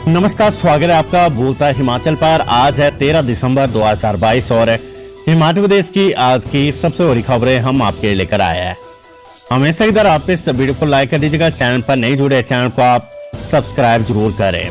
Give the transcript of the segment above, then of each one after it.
नमस्कार, स्वागत है आपका बोलता है हिमाचल पर। आज है 13 दिसंबर 2022 और हिमाचल प्रदेश की आज की सबसे बड़ी खबरें हम आपके लिए लेकर आए हैं। हमेशा की तरह आप इस वीडियो को लाइक कर दीजिएगा। चैनल पर नहीं जुड़े चैनल को आप सब्सक्राइब जरूर करें।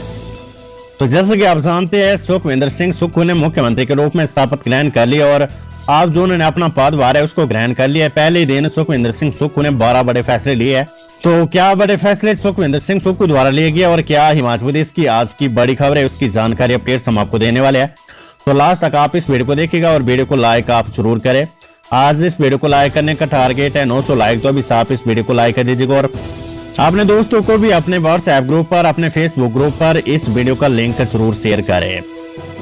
तो जैसे कि आप जानते हैं, सुखविंदर सिंह सुक्खू ने मुख्यमंत्री के रूप में शपथ ग्रहण कर ली और आप जो उन्होंने अपना पदभार है उसको ग्रहण कर लिया। पहले ही दिन सुखविंदर सिंह सुक्खू ने 12 बड़े फैसले लिए हैं। तो क्या बड़े फैसले सुखविंदर सिंह सुक्खू द्वारा लिए गए और क्या हिमाचल प्रदेश की आज की बड़ी खबर है, उसकी जानकारी अपडेट्स हम आपको देने वाले हैं। तो लास्ट तक आप इस वीडियो को देखिएगा और वीडियो को लाइक आप जरूर करें। आज इस वीडियो को लाइक करने का टारगेट है 900 लाइक, तो अभी आप इस वीडियो को लाइक कर दीजिएगा और अपने दोस्तों को भी अपने व्हाट्सएप ग्रुप पर, अपने फेसबुक ग्रुप पर इस वीडियो का लिंक जरूर शेयर करें।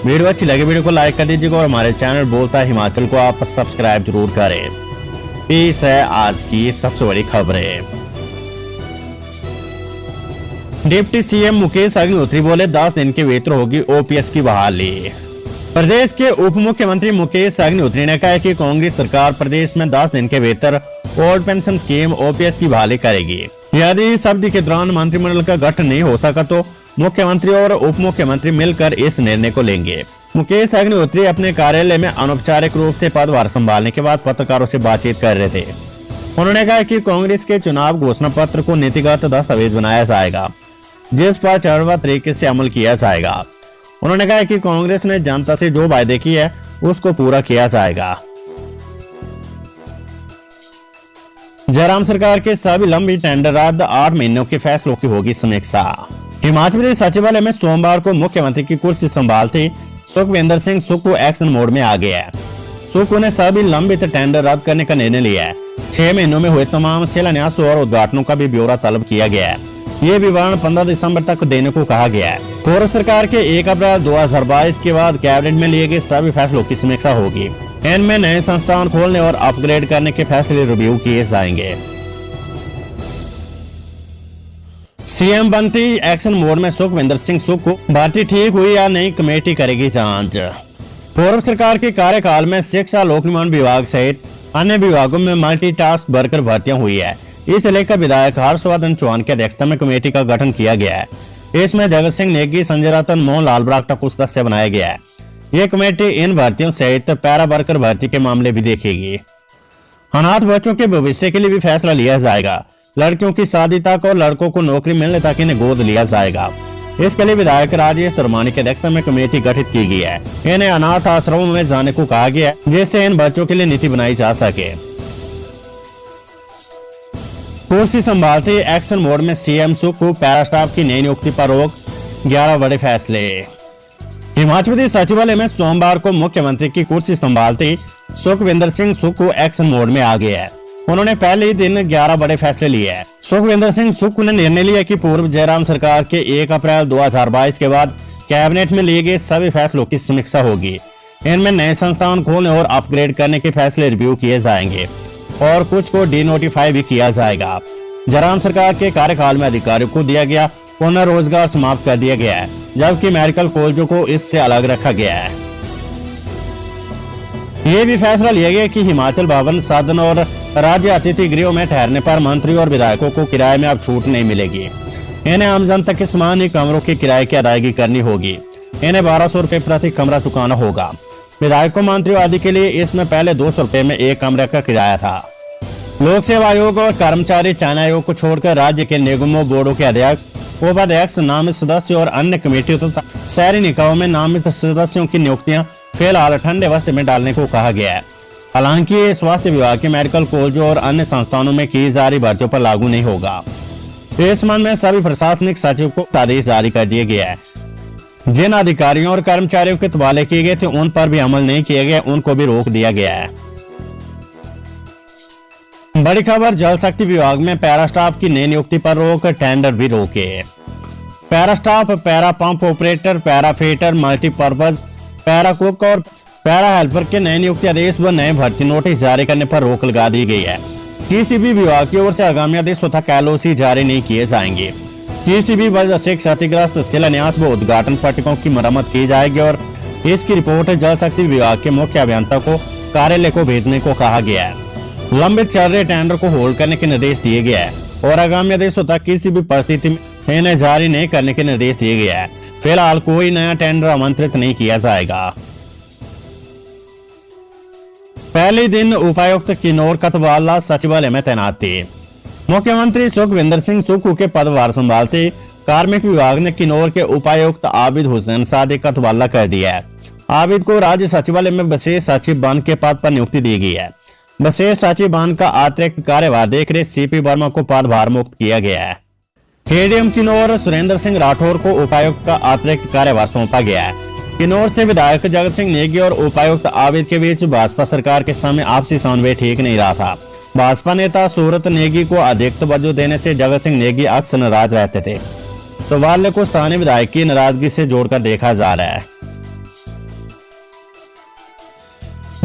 वीडियो अच्छी लगे वीडियो को लाइक कर दीजिएगा और हमारे चैनल बोलता है हिमाचल को आप सब्सक्राइब जरूर करें। पेश है आज की सबसे बड़ी खबरें। डिप्टी सीएम मुकेश अग्निहोत्री बोले 10 दिन के वेतन होगी ओपीएस की बहाली। प्रदेश के उप मुख्यमंत्री मुकेश अग्निहोत्री ने कहा है कि कांग्रेस सरकार प्रदेश में 10 दिन के वेतन ओल्ड पेंशन स्कीम ओपीएस की बहाली करेगी। यदि इस अवधि के दौरान मंत्रिमंडल का गठन नहीं हो सका तो मुख्यमंत्री और उप मुख्यमंत्री मिलकर इस निर्णय को लेंगे। मुकेश अग्निहोत्री अपने कार्यालय में अनौपचारिक रूप से पदभार संभालने के बाद पत्रकारों से बातचीत कर रहे थे। उन्होंने कहा कि कांग्रेस के चुनाव घोषणा पत्र को नीतिगत दस्तावेज बनाया जाएगा, जिस पर चरणबद्ध तरीके से अमल किया जाएगा। उन्होंने कहा कि कांग्रेस ने जनता से जो वायदे किए हैं उसको पूरा किया जाएगा। जयराम सरकार के सभी लंबी टेंडर रद्द, 8 महीनों के फैसलों की होगी समीक्षा। हिमाचल प्रदेश सचिवालय में सोमवार को मुख्यमंत्री की कुर्सी संभालते सुखविंदर सिंह सुक्खू एक्शन मोड में आ गया है। सुक्खू ने सभी लंबित टेंडर रद्द करने का निर्णय लिया है। 6 महीनों में हुए तमाम शिलान्यासों और उद्घाटनों का भी ब्यौरा तलब किया गया है। ये विवरण 15 दिसंबर तक देने को कहा गया है। पूर्व सरकार के 1 अप्रैल 2022 के बाद कैबिनेट में लिए गए सभी फैसलों की समीक्षा होगी। इनमें नए संस्थान खोलने और अपग्रेड करने के फैसले रिव्यू किए जाएंगे। सीएम बनती एक्शन मोड में सुखविंदर सिंह सुक्खू, भर्ती ठीक हुई या नहीं कमेटी करेगी जांच। पूर्व सरकार के कार्यकाल में शिक्षा, लोक निर्माण विभाग सहित अन्य विभागों में मल्टीटास्क वर्कर भर्तियां हुई है। इसे लेकर विधायक हर्षवर्धन चौहान की अध्यक्षता में कमेटी का गठन किया गया है। इसमें जगत सिंह नेगी, संजय रतन, मोहन लाल ब्राक्टा को सदस्य बनाया गया है। ये कमेटी इन भर्तियों सहित पैरा वर्कर भर्ती के मामले भी देखेगी। अनाथ बच्चों के भविष्य के लिए भी फैसला लिया जाएगा। लड़कियों की शादी तक और लड़कों को नौकरी मिलने तक इन्हें गोद लिया जाएगा। इसके लिए विधायक राजेश धर्मानी की अध्यक्षता में कमेटी गठित की गई है। इन्हें अनाथ आश्रमों में जाने को कहा गया है, जिससे इन बच्चों के लिए नीति बनाई जा सके। कुर्सी संभालते एक्शन मोड में सीएम सुक्खू, पैरा स्टाफ की नई नियुक्ति पर रोक, 11 बड़े फैसले। हिमाचल प्रदेश सचिवालय में सोमवार को मुख्यमंत्री की कुर्सी संभालते सुखविंदर सिंह सुक्खू एक्शन मोड में आ गए हैं। उन्होंने पहले ही दिन 11 बड़े फैसले लिए हैं। सुखविंदर सिंह सुक्खू ने निर्णय लिया कि पूर्व जयराम सरकार के 1 अप्रैल 2022 के बाद कैबिनेट में लिए गए सभी फैसलों की समीक्षा होगी। इनमें नए संस्थान खोलने और अपग्रेड करने के फैसले रिव्यू किए जाएंगे और कुछ को डिनोटिफाई भी किया जाएगा। जयराम सरकार के कार्यकाल में अधिकारियों को दिया गया पुनर्रोजगार समाप्त कर दिया गया है, जबकि मेडिकल कॉलेजों को इससे अलग रखा गया है। ये भी फैसला लिया गया कि हिमाचल भवन, सदन और राज्य अतिथि गृहों में ठहरने पर मंत्री और विधायकों को किराए में अब छूट नहीं मिलेगी। इन्हें आम जनता के समान ही कमरों के किराए की अदायगी करनी होगी। इन्हें 1200 रुपए प्रति कमरा चुकाना होगा। विधायकों, मंत्रियों आदि के लिए इसमें पहले 200 रुपए में एक कमरे का किराया था। लोक सेवा आयोग और कर्मचारी चयन आयोग को छोड़कर राज्य के निगमों, बोर्डों के अध्यक्ष, उपाध्यक्ष, नामित सदस्यों और अन्य कमेटियों तथा शहरी निकायों में नामित सदस्यों की नियुक्तियां फिलहाल ठंडे वस्त्र में डालने को कहा गया है। हालांकि स्वास्थ्य विभाग के मेडिकल कॉलेजों और अन्य संस्थानों में की जा रही भर्तियों पर लागू नहीं होगा। इस संबंध में सभी प्रशासनिक सचिव को आदेश जारी कर दिए गया है। जिन अधिकारियों और कर्मचारियों के तबादले किए गए थे उन पर भी अमल नहीं किए गए, उनको भी रोक दिया गया है। बड़ी खबर, जल शक्ति विभाग में पैरा स्टाफ की नई नियुक्ति पर रोक, टेंडर भी रोके। Para staff, para pump operator, para fitter, multipurpose, para cook और पैरा हेल्पर के नए नियुक्ति आदेश व नए भर्ती नोटिस जारी करने पर रोक लगा दी गई है। किसी भी विभाग की ओर से आगामी आदेश तथा कैलोसी जारी नहीं किए जाएंगे। किसी भी वजह से क्षतिग्रस्त शिलान्यास व उद्घाटन पट्टिकों की मरम्मत की जाएगी और इसकी रिपोर्ट जल शक्ति विभाग के मुख्य अभियंता को कार्यालय को भेजने को कहा गया है। लंबित चल रहे टेंडर को होल्ड करने के निर्देश दिए गए हैं और आगामी आदेशों तक किसी भी परिस्थिति में इन्हें जारी नहीं करने के निर्देश दिए गए हैं। फिलहाल कोई नया टेंडर आमंत्रित नहीं किया जाएगा। पहले दिन उपायुक्त किन्नौर कतवाला सचिवालय में तैनात थे। मुख्यमंत्री सुखविंदर सिंह सुक्खू के पदभार संभालते कार्मिक विभाग ने किन्नौर के उपायुक्त आबिद हुसैन सादिक कतवाला कर दिया है। आबिद को राज्य सचिवालय में विशेष सचिव वन के पद पर नियुक्ति दी गई है। विशेष सचिव वन का अतिरिक्त कार्यभार देख रहे सीपी वर्मा को पदभार मुक्त किया गया है। एडीएम किन्नौर सुरेंद्र सिंह राठौर को उपायुक्त का अतिरिक्त कार्यभार सौंपा गया है। किन्नौर से विधायक जगत सिंह नेगी और उपायुक्त आबिद के बीच भाजपा सरकार के समय आपसी समन्वय ठीक नहीं रहा था। भाजपा नेता सूरत नेगी को अधिक तवज्जो देने से जगत सिंह नेगी अक्सर नाराज रहते थे, तो वाले को स्थानीय विधायक की नाराजगी से जोड़कर देखा जा रहा है।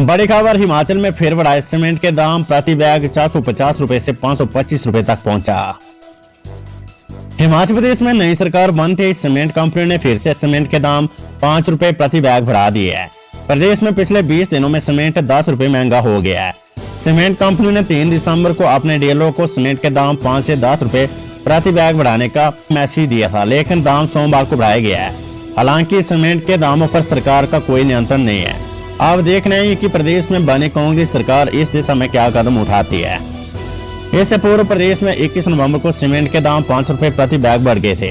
बड़ी खबर, हिमाचल में फिर बढ़ाए सीमेंट के दाम, प्रति बैग 450 रुपए से 525 रुपए तक पहुंचा। हिमाचल प्रदेश में नई सरकार बनते ही सीमेंट कंपनी ने फिर से सीमेंट के दाम 5 रुपए प्रति बैग बढ़ा दिए है। प्रदेश में पिछले 20 दिनों में सीमेंट 10 रुपए महंगा हो गया है। सीमेंट कंपनी ने 3 दिसंबर को अपने डीलरों को सीमेंट के दाम 5 से 10 रुपए प्रति बैग बढ़ाने का मैसेज दिया था, लेकिन दाम सोमवार को बढ़ाया गया है। हालांकि सीमेंट के दामों पर सरकार का कोई नियंत्रण नहीं है। अब देखना है कि प्रदेश में बनी कांग्रेस सरकार इस दिशा में क्या कदम उठाती है। इससे पूर्व प्रदेश में 21 नवंबर को सीमेंट के दाम 5 रुपए प्रति बैग बढ़ गए थे।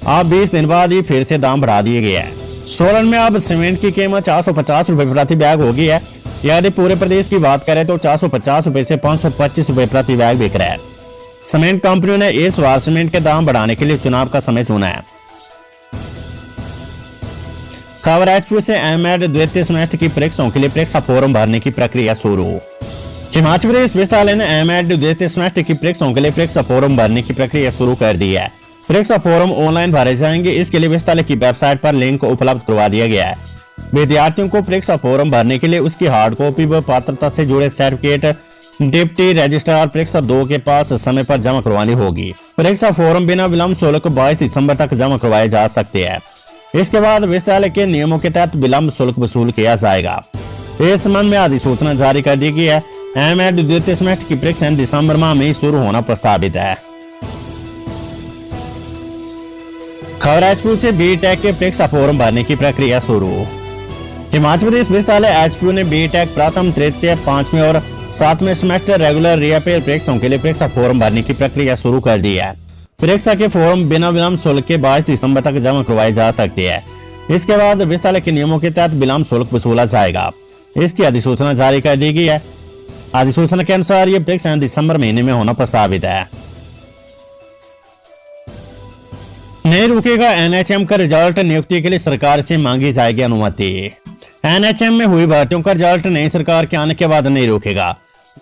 अब 20 दिन बाद ही फिर से दाम बढ़ा दिए गए हैं। सोलन में अब सीमेंट की कीमत 450 रुपए प्रति बैग हो गई है। यदि पूरे प्रदेश की बात करें तो 450 रुपए से 525 रुपए प्रति बैग बिक रहा है। सीमेंट कंपनियों ने इस बार सीमेंट के दाम बढ़ाने के लिए चुनाव का समय चुना है। खबर एचपीयू से एमएड द्वितीय सेमेस्टर की परीक्षाओं के लिए परीक्षा फॉर्म भरने की प्रक्रिया शुरू। हिमाचल प्रदेश विश्वविद्यालय ने एमएड द्वितीय सेमेस्टर की परीक्षाओं के लिए परीक्षा फॉर्म भरने की प्रक्रिया शुरू कर दी है। परीक्षा फॉर्म ऑनलाइन भरे जाएंगे। इसके लिए विश्वविद्यालय की वेबसाइट पर लिंक उपलब्ध करवा दिया गया है। विद्यार्थियों को परीक्षा फॉर्म भरने के लिए उसकी हार्ड कॉपी व पात्रता से जुड़े सर्टिफिकेट डिप्टी रजिस्ट्रार परीक्षा 2 के पास समय पर जमा करवानी होगी। परीक्षा फॉर्म बिना विलंब शुल्क 22 दिसंबर तक जमा करवाए जा सकते हैं। इसके बाद विश्वविद्यालय के नियमों के तहत विलंब शुल्क वसूल किया जाएगा। इस संबंध में अधिसूचना जारी कर दी गई है। एमएड द्वितीय सेमेस्टर की परीक्षा दिसंबर माह में शुरू होना प्रस्तावित है। खबर एचपीयू से बीटेक के परीक्षा फॉर्म भरने की प्रक्रिया शुरू। हिमाचल प्रदेश विश्वविद्यालय एचपीयू ने बीटेक प्रथम, तृतीय, 5वें और 7वें सेमेस्टर रेगुलर रीअपीयर परीक्षाओं के लिए परीक्षा फॉर्म भरने की प्रक्रिया शुरू कर दी है। परीक्षा के फॉर्म बिना विलंब शुल्क के 22 दिसंबर तक जमा करवाए जा सकते हैं। इसके बाद विश्वविद्यालय के नियमों के तहत विलंब शुल्क वसूला जाएगा। इसकी अधिसूचना जारी कर दी गई है। अधिसूचना के अनुसार ये परीक्षा दिसंबर महीने में होना प्रस्तावित है। नहीं रुकेगा एनएचएम का रिजल्ट, नियुक्ति के लिए सरकार से मांगी जाएगी अनुमति। एनएचएम में हुई भर्तियों का रिजल्ट नई सरकार के आने के बाद नहीं रुकेगा।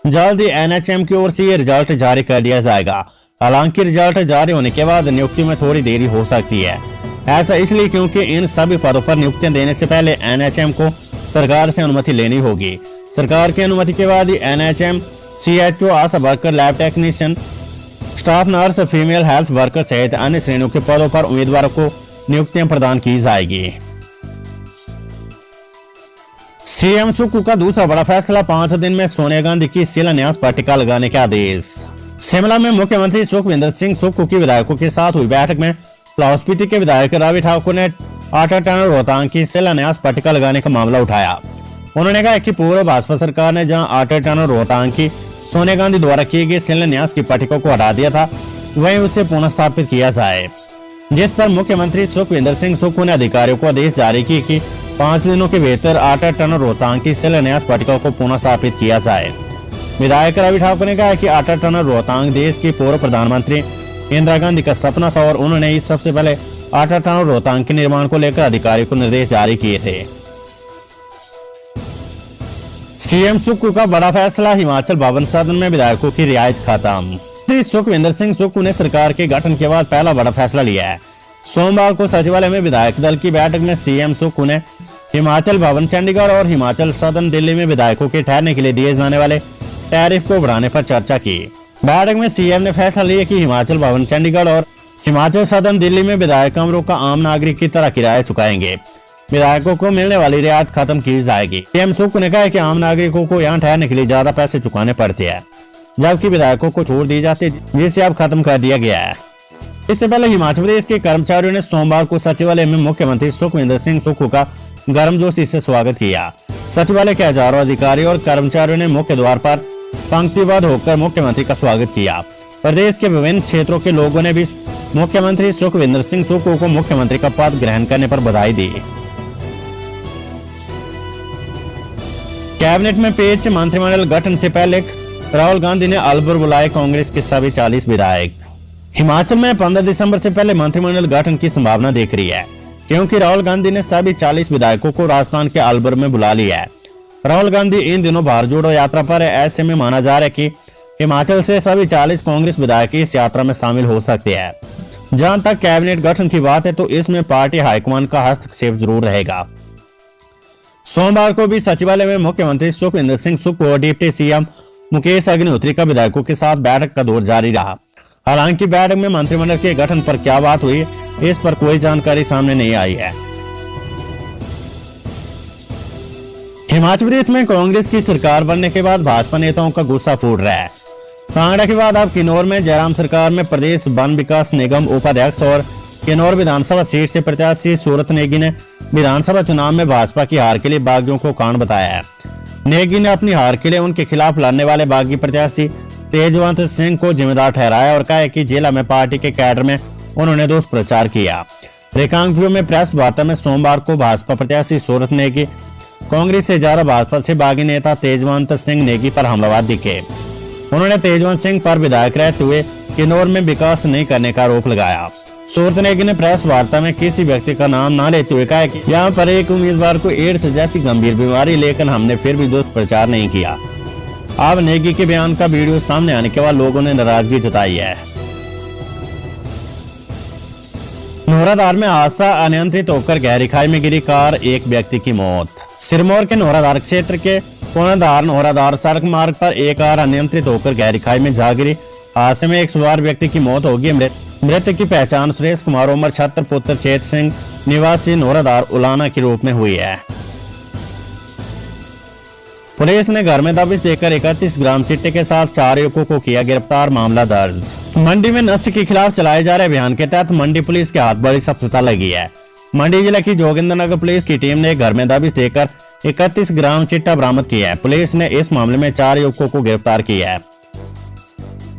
जल्द ही एनएचएम की ओर से ये रिजल्ट जारी कर दिया जाएगा। हालांकि रिजल्ट जारी होने के बाद नियुक्ति में थोड़ी देरी हो सकती है। ऐसा इसलिए क्योंकि इन सभी पदों पर नियुक्तियां देने से पहले एनएचएम को सरकार से अनुमति लेनी होगी। सरकार की अनुमति के बाद ही NHM, CHO, ASHA worker, lab technician, staff nurse, female health worker सहित अन्य श्रेणियों के पदों पर उम्मीदवारों को नियुक्तियां प्रदान की जाएगी। सीएम सुक्खू का दूसरा बड़ा फैसला, 5 दिन में सोनिया गांधी की शिलान्यास पट्टिका लगाने के आदेश। शिमला में मुख्यमंत्री सुखविंदर सिंह सुक्खू की विधायकों के साथ हुई बैठक में लाहौल स्पीति के विधायक रवि ठाकुर ने अटल टनल रोहतांग की शिलान्यास पट्टिका लगाने का मामला उठाया। उन्होंने कहा कि पूर्व भाजपा सरकार ने जहां अटल टनल रोहतांग की सोनिया गांधी द्वारा किए गए शिलान्यास की पट्टिका को हटा दिया था, वहीं उसे पुनः स्थापित किया जाए, जिस पर मुख्यमंत्री सुखविंदर सिंह सुक्खू ने अधिकारियों को आदेश जारी किए कि 5 दिनों के भीतर अटल टनल रोहतांग की शिलान्यास पट्टिका को पुनः स्थापित किया जाए। विधायक रवि ठाकुर ने कहा कि अटल टनल रोहतांग देश की पूर्व प्रधानमंत्री इंदिरा गांधी का सपना था और उन्होंने ही सबसे पहले अटल टनल रोहतांग के निर्माण को लेकर अधिकारियों को निर्देश जारी किए थे। सीएम सुक्खू का बड़ा फैसला, हिमाचल भवन सदन में विधायकों की रियायत खत्म। सुखविंदर सिंह सुक्खू ने सरकार के गठन के बाद पहला बड़ा फैसला लिया है। सोमवार को सचिवालय में विधायक दल की बैठक में सीएम सुक्खू ने हिमाचल भवन चंडीगढ़ और हिमाचल सदन दिल्ली में विधायकों के ठहरने के लिए दिए जाने वाले टैरिफ को बढ़ाने पर चर्चा की। बैठक में सीएम ने फैसला लिया कि हिमाचल भवन चंडीगढ़ और हिमाचल सदन दिल्ली में विधायक कमरों का आम नागरिक की तरह किराया चुकाएंगे। विधायकों को मिलने वाली रियायत खत्म की जाएगी। सीएम सुक्खू ने कहा कि आम नागरिकों को यहाँ ठहरने के लिए ज्यादा पैसे चुकाने पड़ते हैं, जबकि विधायकों को छूट दी जाती है, जिसे अब खत्म कर दिया गया है। इससे पहले हिमाचल प्रदेश के कर्मचारियों ने सोमवार को सचिवालय में मुख्यमंत्री सुखविंदर सिंह सुक्खू का गर्मजोशी से स्वागत किया। सचिवालय के हजारों अधिकारियों और कर्मचारियों ने मुख्य द्वार पर पंक्तिबद्ध होकर मुख्यमंत्री का स्वागत किया। प्रदेश के विभिन्न क्षेत्रों के लोगों ने भी मुख्यमंत्री सुखविंदर सिंह सुक्खू को मुख्यमंत्री का पद ग्रहण करने पर बधाई दी। कैबिनेट में पेश मंत्रिमंडल गठन से पहले राहुल गांधी ने अलवर बुलाए कांग्रेस के सभी 40 विधायक। हिमाचल में 15 दिसंबर से पहले मंत्रिमंडल गठन की संभावना दिख रही है, क्योंकि राहुल गांधी ने सभी 40 विधायकों को राजस्थान के अलवर में बुला लिया है। राहुल गांधी इन दिनों भारत जोड़ो यात्रा पर है। ऐसे में माना जा रहा है कि हिमाचल से सभी 40 कांग्रेस विधायक इस यात्रा में शामिल हो सकते हैं। जहां तक कैबिनेट गठन की बात है तो इसमें पार्टी हाईकमान का हस्तक्षेप जरूर रहेगा। सोमवार को भी सचिवालय में मुख्यमंत्री सुखविंदर सिंह सुक्खू और डिप्टी सीएम मुकेश अग्निहोत्री का विधायकों के साथ बैठक का दौर जारी रहा। हालांकि बैठक में मंत्रिमंडल के गठन पर क्या बात हुई, इस पर कोई जानकारी सामने नहीं आई है। हिमाचल प्रदेश में कांग्रेस की सरकार बनने के बाद भाजपा नेताओं का गुस्सा फूट रहा है। कांगड़ा के बाद अब किन्नौर में जयराम सरकार में प्रदेश वन विकास निगम उपाध्यक्ष और किन्नौर विधानसभा सीट से प्रत्याशी सूरत नेगी ने विधानसभा चुनाव में भाजपा की हार के लिए बागियों को कारण बताया है। नेगी ने अपनी हार के लिए उनके खिलाफ लड़ने वाले बागी प्रत्याशी तेजवंत सिंह को जिम्मेदार ठहराया और कहा कि जिला में पार्टी के कैडर में उन्होंने दुष्प्रचार किया। रिकांगपिओ में प्रेस वार्ता में सोमवार को भाजपा प्रत्याशी सूरत नेगी कांग्रेस से ज्यादा भाजपा से बागी नेता तेजवंत सिंह नेगी पर हमलावर दिखे। उन्होंने तेजवंत सिंह पर विधायक रहते हुए किन्नौर में विकास नहीं करने का आरोप लगाया। सूरत नेगी ने प्रेस वार्ता में किसी व्यक्ति का नाम न लेते हुए कहा कि यहाँ पर एक उम्मीदवार को एड्स जैसी गंभीर बीमारी, लेकिन हमने फिर भी दुष्प्रचार नहीं किया। अब नेगी के बयान का वीडियो सामने आने के बाद लोगों ने नाराजगी जताई है। नोराधार में हादसा, अनियंत्रित होकर गहरी खाई में गिरी कार, एक व्यक्ति की मौत। सिरमौर के नोराधार क्षेत्र के कोनाधार नोराधार सड़क मार्ग पर एक कार अनियंत्रित होकर गहरी खाई में जा गिरी। हादसे में एक सवार व्यक्ति की मौत हो गई। मृतक की पहचान सुरेश कुमार उम्र 76 पुत्र चेत सिंह निवासी नोराधार उलाना के रूप में हुई है। पुलिस ने घर में दबिश देकर 31 ग्राम चिट्टे के साथ 4 युवकों को किया गिरफ्तार, मामला दर्ज। मंडी में नशे के खिलाफ चलाए जा रहे अभियान के तहत मंडी पुलिस के हाथ बड़ी सफलता लगी है। मंडी जिले की जोगिंद्रनगर पुलिस की टीम ने घर में दबिश देकर 31 ग्राम चिट्टा बरामद किया है। पुलिस ने इस मामले में 4 युवकों को गिरफ्तार किया है।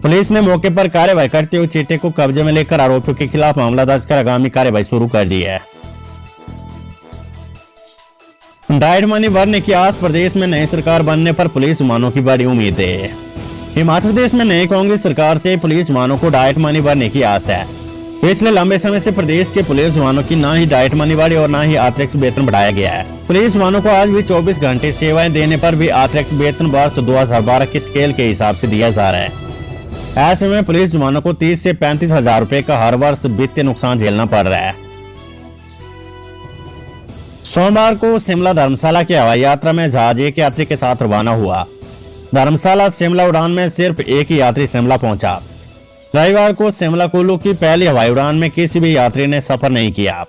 पुलिस ने मौके पर कार्रवाई करते हुए चिट्टे को कब्जे में लेकर आरोपियों के खिलाफ मामला दर्ज कर आगामी कार्रवाई शुरू कर दी है। डाइट मनी भरने की आस, प्रदेश में नई सरकार बनने पर पुलिस जवानों की बड़ी उम्मीद है। हिमाचल प्रदेश में नई कांग्रेस सरकार से पुलिस जवानों को डाइट मनी भरने की आस है। पिछले लंबे समय से प्रदेश के पुलिस जवानों की न ही डाइट मनी बढ़ी और न ही अतिरिक्त वेतन बढ़ाया गया है। पुलिस जवानों को आज भी 24 घंटे सेवाएं देने पर भी अतिरिक्त वेतन वर्ष 2012 के स्केल के हिसाब से दिया जा रहा है। ऐसे में पुलिस जवानों को 30 से 35 हजार रुपए का हर वर्ष वित्तीय नुकसान झेलना पड़ रहा है। सोमवार को शिमला धर्मशाला की हवाई यात्रा में जहाज एक यात्री के साथ रवाना हुआ। धर्मशाला शिमला उड़ान में सिर्फ एक ही यात्री शिमला पहुंचा। रविवार को शिमला कुल्लू की पहली हवाई उड़ान में किसी भी यात्री ने सफर नहीं किया।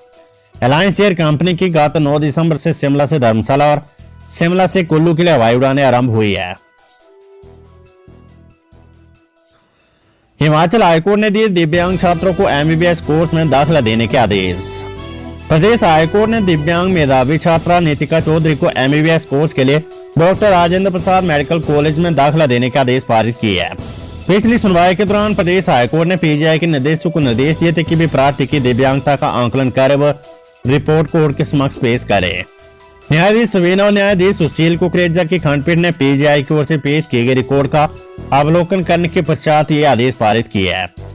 अलायंस एयर कंपनी की गत 9 दिसंबर से शिमला से धर्मशाला और शिमला से कुल्लू के लिए हवाई उड़ानें आरंभ हुई है। हिमाचल हाईकोर्ट ने दिए दिव्यांग छात्रों को एमबीबीएस कोर्स में दाखिला देने के आदेश। प्रदेश हाईकोर्ट ने दिव्यांग मेधावी छात्रा नीतिका चौधरी को एमबीबीएस कोर्स के लिए doctor Rajendra Prasad medical college में दाखिला देने के आदेश पारित किए हैं। पिछली सुनवाई के दौरान प्रदेश हाईकोर्ट ने पीजीआई के निर्देशकों को निर्देश दिए थे कि वे प्रार्थी की दिव्यांगता का आंकलन करे व रिपोर्ट कोर्ट के समक्ष पेश करे। न्यायाधीश सवीना और न्यायाधीश सुशील कुकरेजा की खंडपीठ ने पीजीआई की ओर से पेश किए गए रिकॉर्ड का अवलोकन करने के पश्चात ये आदेश पारित किया है।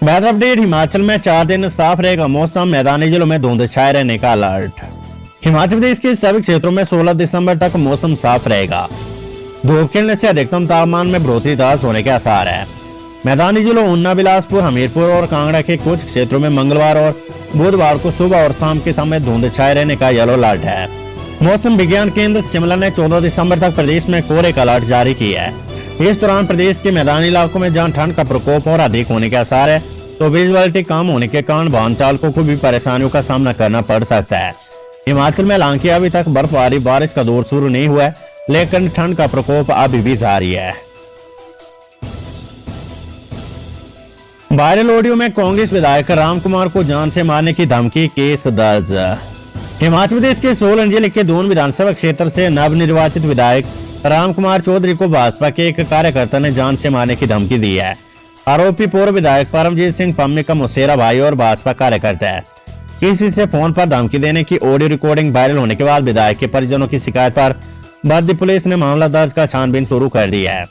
वेदर अपडेट, हिमाचल में 4 दिन साफ रहेगा मौसम, मैदानी जिलों में धुंध छाए रहने का अलर्ट। हिमाचल प्रदेश के सभी क्षेत्रों में 16 दिसंबर तक मौसम साफ रहेगा। धूप खिलने से अधिकतम तापमान में बढ़ोतरी दर्ज होने के आसार है। मैदानी जिलों ऊना, बिलासपुर, हमीरपुर और कांगड़ा के कुछ क्षेत्रों में मंगलवार और बुधवार को सुबह और शाम के समय धुंध छाए रहने का येलो अलर्ट है। मौसम विज्ञान केंद्र शिमला ने 14 दिसंबर तक प्रदेश में कोहरे का अलर्ट जारी किया है। इस दौरान प्रदेश के मैदानी इलाकों में जहां ठंड का प्रकोप और अधिक होने के आसार है, तो विजुअलिटी कम होने के कारण वाहन चालकों को भी परेशानियों का सामना करना पड़ सकता है। हिमाचल में हालांकि अभी तक बर्फबारी बारिश का दौर शुरू नहीं हुआ है, लेकिन ठंड का प्रकोप अभी भी जारी है। वायरल ऑडियो में कांग्रेस विधायक राम कुमार को जान से मारने की धमकी, केस दर्ज। हिमाचल प्रदेश के सोलन जिले के दून विधानसभा क्षेत्र से नवनिर्वाचित विधायक राम कुमार चौधरी को भाजपा के एक कार्यकर्ता ने जान से मारने की धमकी दी है। आरोपी पूर्व विधायक परमजीत सिंह पम्मी का मुसेरा भाई और भाजपा कार्यकर्ता है। किसी से फोन पर धमकी देने की ऑडियो रिकॉर्डिंग वायरल होने के बाद विधायक के परिजनों की शिकायत पर बद्दी पुलिस ने मामला दर्ज कर छानबीन शुरू कर दी है।